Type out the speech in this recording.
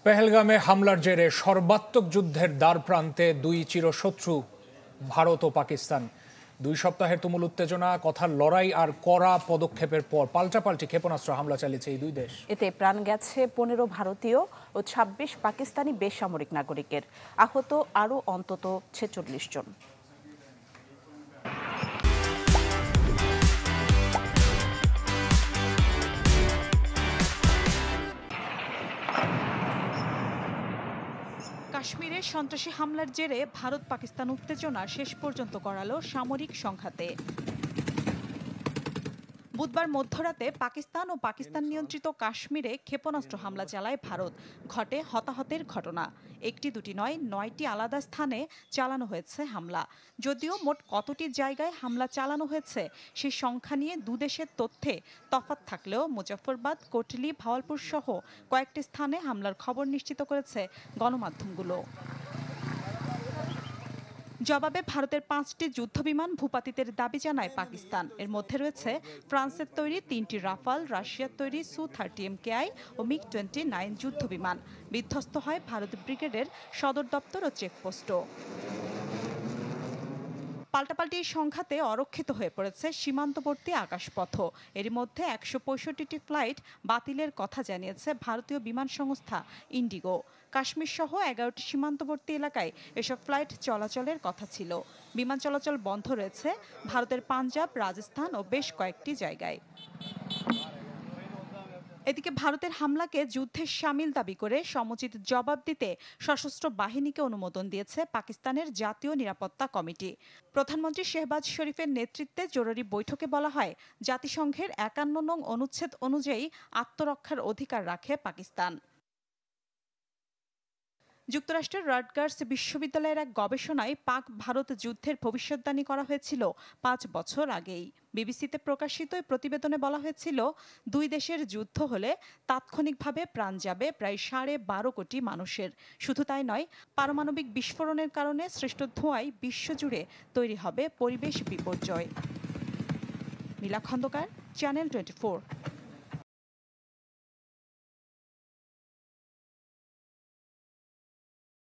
পেহেলগামে হামলার জেরে সর্বাত্মক যুদ্ধের দ্বার প্রান্তে দুই চিরশত্রু ভারত ও পাকিস্তান। 2 সপ্তাহের তুমুল উত্তেজনা, কথার লড়াই আর কড়া পদক্ষেপের পর পাল্টাপাল্টি ক্ষেপণাস্ত্র হামলা চালিয়েছে এই দুই দেশ। এতে প্রাণ গেছে 15 ভারতীয় ও 26 পাকিস্তানি বেসামরিক নাগরিকের, আহত আরও অন্তত 46 জন। কাশ্মীরে সন্ত্রাসী হামলার জেরে ভারত পাকিস্তান উত্তেজনা শেষ পর্যন্ত গড়ালো সামরিক সংঘাতে। বুধবার মধ্যরাতে পাকিস্তান ও পাকিস্তান নিয়ন্ত্রিত কাশ্মীরে ক্ষেপণাস্ত্র হামলা চালায় ভারত। ঘটে হতাহতের ঘটনা। একটি দুটি নয়, 9টি আলাদা স্থানে চালানো হয়েছে হামলা। যদিও মোট কতটি জায়গায় হামলা চালানো হয়েছে সেই সংখ্যা নিয়ে দুদেশের তথ্যে তফাৎ থাকলেও মুজফ্ফরবাদ, কোটলি, ভাওয়ালপুর সহ কয়েকটি স্থানে হামলার খবর নিশ্চিত করেছে গণমাধ্যমগুলো। জবাবে ভারতের 5টি যুদ্ধবিমান ভূপাতিতের দাবি জানায় পাকিস্তান। এর মধ্যে রয়েছে ফ্রান্সের তৈরি 3টি রাফাল, রাশিয়ার তৈরি সু-30 MKI ও MiG-29 যুদ্ধবিমান। বিধ্বস্ত হয় ভারত ব্রিগেডের সদর দপ্তর ও চেকপোস্টও। পাল্টাপাল্টি সংঘাতে অরক্ষিত হয়ে পড়েছে সীমান্তবর্তী আকাশপথও। এরই মধ্যে 165টি ফ্লাইট বাতিলের কথা জানিয়েছে ভারতীয় বিমান সংস্থা ইন্ডিগো। কাশ্মীর সহ 11টি সীমান্তবর্তী এলাকায় এসব ফ্লাইট চলাচলের কথা ছিল। বিমান চলাচল বন্ধ রয়েছে ভারতের পাঞ্জাব, রাজস্থান ও বেশ কয়েকটি জায়গায়। এদিকে ভারতের হামলাকে যুদ্ধের শামিল দাবি করে সমুচিত জবাব দিতে সশস্ত্র বাহিনীকে অনুমোদন দিয়েছে পাকিস্তানের জাতীয় নিরাপত্তা কমিটি। প্রধানমন্ত্রী শেহবাজ শরীফের নেতৃত্বে জরুরি বৈঠকে বলা হয়, জাতিসংঘের 51 নং অনুচ্ছেদ অনুযায়ী আত্মরক্ষার অধিকার রাখে পাকিস্তান। যুক্তরাষ্ট্রের রাটগার্স বিশ্ববিদ্যালয়ের এক গবেষণায় পাক ভারত যুদ্ধের ভবিষ্যদ্বাণী করা হয়েছিল 5 বছর আগেই। বিবিসিতে প্রকাশিত এই প্রতিবেদনে বলা হয়েছিল, দুই দেশের যুদ্ধ হলে তাৎক্ষণিকভাবে প্রাণ যাবে প্রায় 12.5 কোটি মানুষের। শুধু তাই নয়, পারমাণবিক বিস্ফোরণের কারণে সৃষ্ট ধোঁয়ায় বিশ্বজুড়ে তৈরি হবে পরিবেশ বিপর্যয়। মিলা খন্দকার, চ্যানেল 24।